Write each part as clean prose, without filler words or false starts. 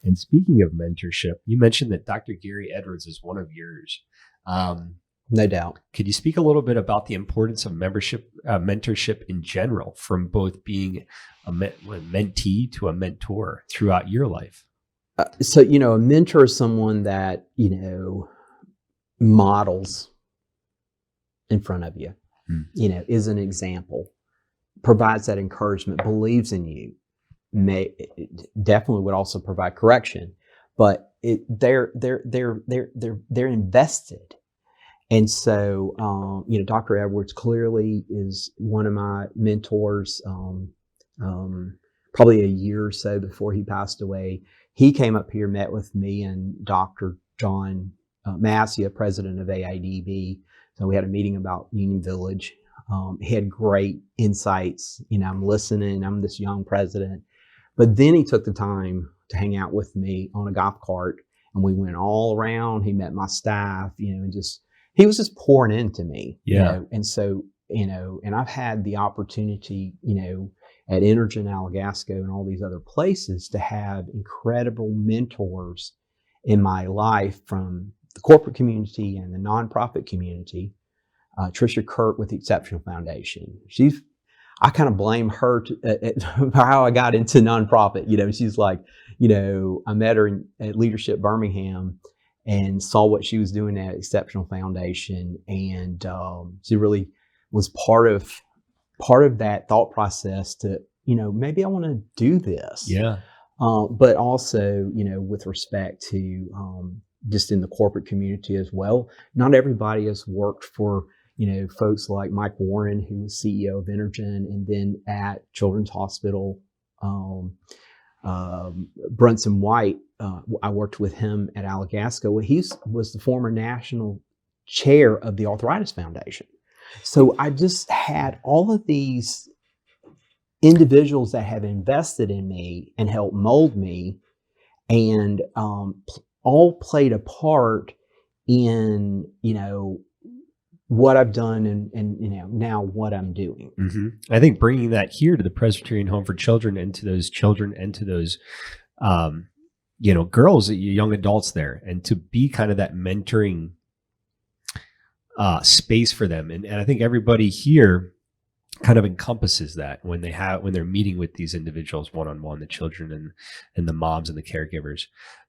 And speaking of mentorship, you mentioned that Dr. Gary Edwards is one of yours. No doubt. Could you speak a little bit about the importance of mentorship in general, from both being a mentee to a mentor throughout your life? So, a mentor is someone that, models in front of you, is an example, provides that encouragement, believes in you, definitely would also provide correction, but they're invested. And so, Dr. Edwards clearly is one of my mentors. Probably a year or so before he passed away, he came up here, met with me and Dr. John Massia, president of AIDB. So we had a meeting about Union Village. He had great insights. I'm listening. I'm this young president. But then he took the time to hang out with me on a golf cart, and we went all around. He met my staff, and he was just pouring into me. Yeah. And so, and I've had the opportunity, at Energen, Alagasco, and all these other places to have incredible mentors in my life from the corporate community and the nonprofit community. Tricia Kurt with the Exceptional Foundation. I kind of blame her for how I got into nonprofit. She's like, I met her at Leadership Birmingham and saw what she was doing at Exceptional Foundation, and she really was part of that thought process to, maybe I want to do this. Yeah. But also, with respect to just in the corporate community as well, not everybody has worked for, folks like Mike Warren, who was CEO of Energen, and then at Children's Hospital, Brunson White, I worked with him at Alagasco. He was the former national chair of the Arthritis Foundation. So I just had all of these individuals that have invested in me and helped mold me, and all played a part in, what I've done and now what I'm doing. Mm-hmm. I think bringing that here to the Presbyterian Home for Children and to those children and to those, girls, young adults there, and to be kind of that mentoring space for them. And I think everybody here kind of encompasses that when they're meeting with these individuals one-on-one, the children and the moms and the caregivers.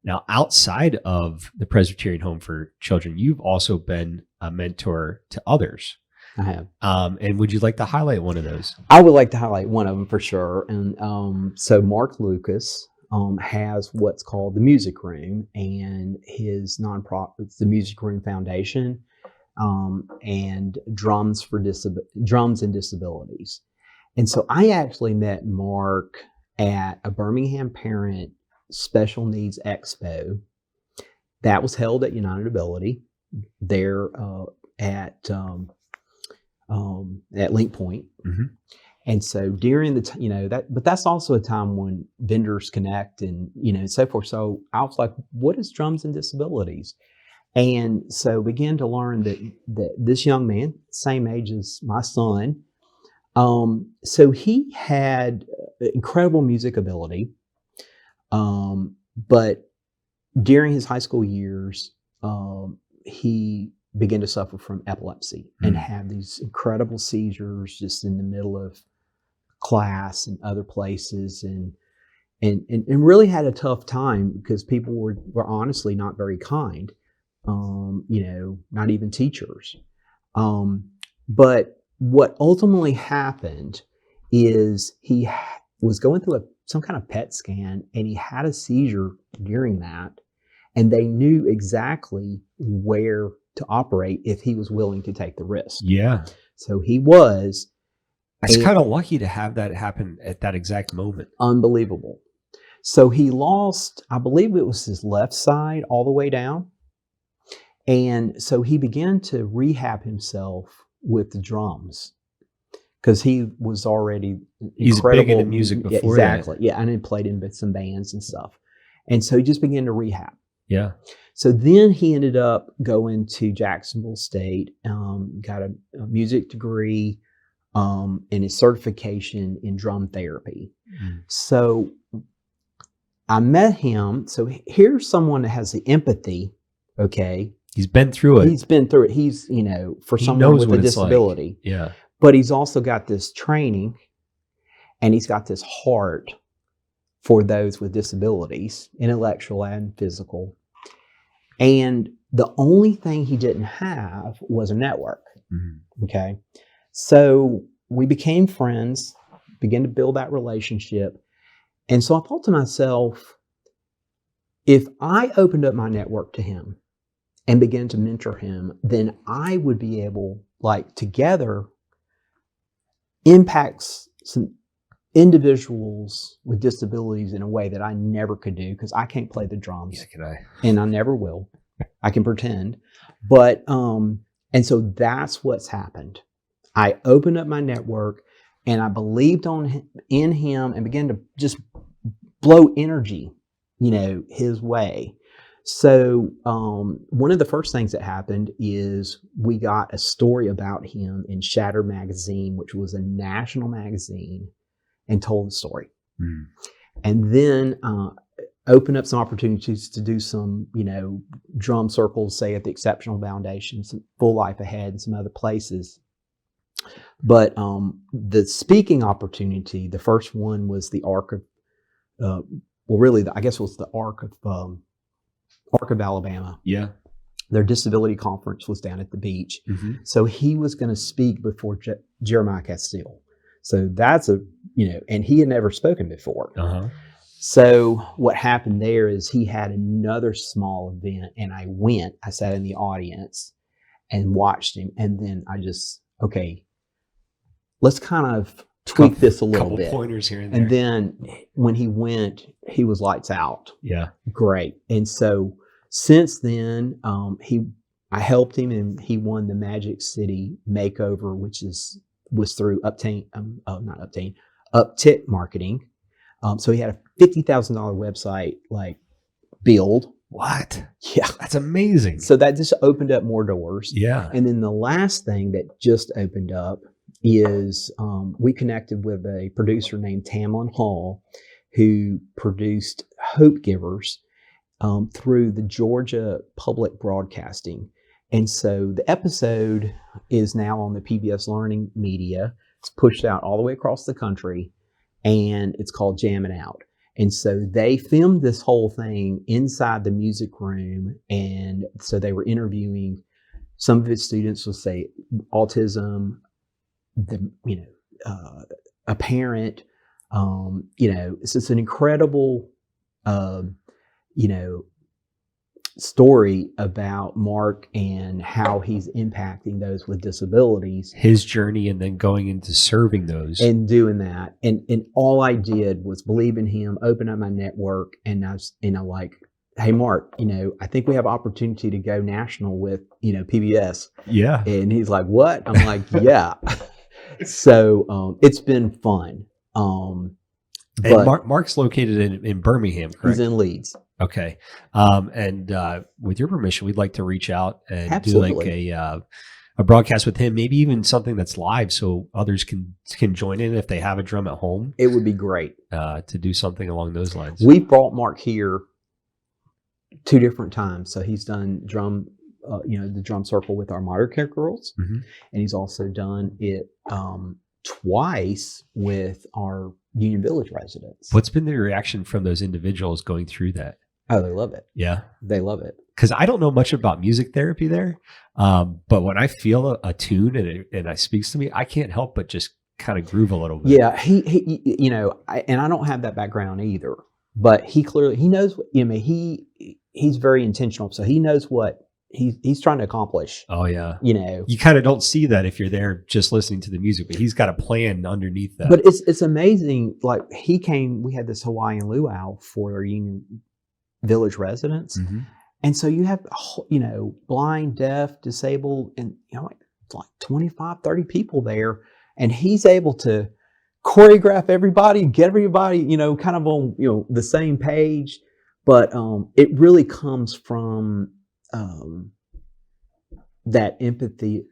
Now, outside of the Presbyterian Home for Children, you've also been a mentor to others. I have. And would you like to highlight one of those? I would like to highlight one of them for sure. And so Mark Lucas has what's called the Music Room, and his nonprofit, it's the Music Room Foundation, and Drums and Disabilities. And so I actually met Mark at a Birmingham Parent Special Needs Expo that was held at United Ability there at Link Point. Mm-hmm. And so during but that's also a time when vendors connect and, and so forth. So I was like, what is Drums and Disabilities? And so began to learn that this young man, same age as my son, so he had incredible music ability, but during his high school years, he began to suffer from epilepsy and have these incredible seizures just in the middle of class and other places, and really had a tough time because people were honestly not very kind. Not even teachers. But what ultimately happened is he was going through some kind of PET scan, and he had a seizure during that, and they knew exactly where to operate if he was willing to take the risk. Yeah. So he was. It's kind of lucky to have that happen at that exact moment. Unbelievable. So he lost, I believe it was his left side all the way down. And so he began to rehab himself with the drums because he was already He's big into music before exactly. that. Yeah, and he played in some bands and stuff. And so he just began to rehab. Yeah. So then he ended up going to Jacksonville State, got a music degree and his certification in drum therapy. So I met him. So here's someone that has the empathy. Okay. He's been through it. He's been through it. He's, for He someone knows with what a it's like. disability, Yeah. but he's also got this training and he's got this heart for those with disabilities, intellectual and physical. And the only thing he didn't have was a network. Mm-hmm. Okay. So we became friends, began to build that relationship. And so I thought to myself, if I opened up my network to him and began to mentor him, then I would be able, together, impact some individuals with disabilities in a way that I never could do because I can't play the drums. Yeah, can I? And I never will. I can pretend. But, and so that's what's happened. I opened up my network and I believed in him and began to just blow energy, his way. So one of the first things that happened is we got a story about him in Shatter magazine, which was a national magazine, and told the story. Mm. And then opened up some opportunities to do some, drum circles, say at the Exceptional Foundation, some Full Life Ahead, and some other places. But the speaking opportunity, the first one was the Arc of, I guess it was the Arc of Alabama. Yeah. Their disability conference was down at the beach. Mm-hmm. So he was going to speak before Jeremiah Castile. So that's and he had never spoken before. Uh-huh. So what happened there is he had another small event and I sat in the audience and watched him. And then I just, let's kind of tweak this a little bit. Pointers here and there. And then when he went, he was lights out. Yeah. Great. And so since then, I helped him and he won the Magic City Makeover, which was through Uptick Marketing. So he had a $50,000 website build. What? Yeah. That's amazing. So that just opened up more doors. Yeah. And then the last thing that just opened up is we connected with a producer named Tamlin Hall, who produced Hope Givers through the Georgia Public Broadcasting. And so the episode is now on the PBS Learning Media. It's pushed out all the way across the country, and it's called Jammin' Out. And so they filmed this whole thing inside the music room. And so they were interviewing some of his students with, say, autism, a parent. It's just an incredible, story about Mark and how he's impacting those with disabilities. His journey, and then going into serving those. And doing that. And all I did was believe in him, open up my network, and I was, hey, Mark, I think we have opportunity to go national with, PBS. Yeah. And he's like, what? I'm like, yeah. So it's been fun. And Mark's located in Birmingham, correct? He's in Leeds. Okay. And with your permission, we'd like to reach out and Absolutely. do a broadcast with him, maybe even something that's live so others can join in if they have a drum at home. It would be great. To do something along those lines. We've brought Mark here 2 different times. So he's done drum, the drum circle with our Modern Care Girls. Mm-hmm. And he's also done it twice with our Union Village residents. What's been the reaction from those individuals going through that? Oh, they love it. Yeah. They love it. Because I don't know much about music therapy there. But when I feel a tune and it speaks to me, I can't help but just kind of groove a little bit. Yeah. He and I don't have that background either, but he knows, he's very intentional. So he knows what he's trying to accomplish. Oh yeah. You kind of don't see that if you're there just listening to the music, but he's got a plan underneath that. But it's amazing. We had this Hawaiian luau for our Union Village residents. Mm-hmm. And so you have, blind, deaf, disabled, and, it's like 25, 30 people there. And he's able to choreograph everybody, get everybody, kind of on, the same page. But it really comes from that empathy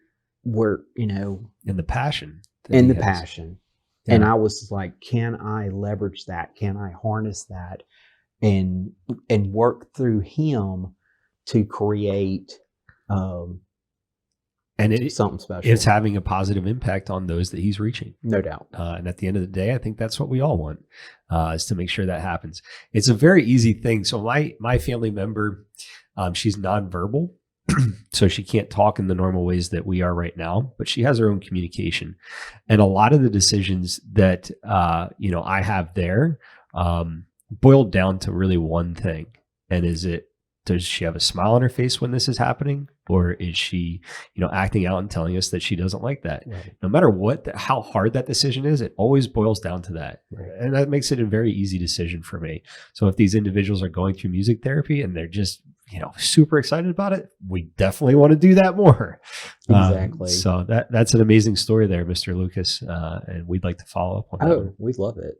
where, and the passion. And the passion. Yeah. And I was like, can I leverage that? Can I harness that? and work through him to create And something special. it's having a positive impact on those that he's reaching. No doubt. And at the end of the day, I think that's what we all want, is to make sure that happens. It's a very easy thing. So my family member, she's nonverbal, so she can't talk in the normal ways that we are right now, but she has her own communication. And a lot of the decisions that I have there boiled down to really one thing. And does she have a smile on her face when this is happening? Or is she, acting out and telling us that she doesn't like that? Right. No matter how hard that decision is, it always boils down to that. Right. And that makes it a very easy decision for me. So if these individuals are going through music therapy and they're just, super excited about it, we definitely want to do that more. Exactly. So that's an amazing story there, Mr. Lucas. And we'd like to follow up on that. Oh, we love it.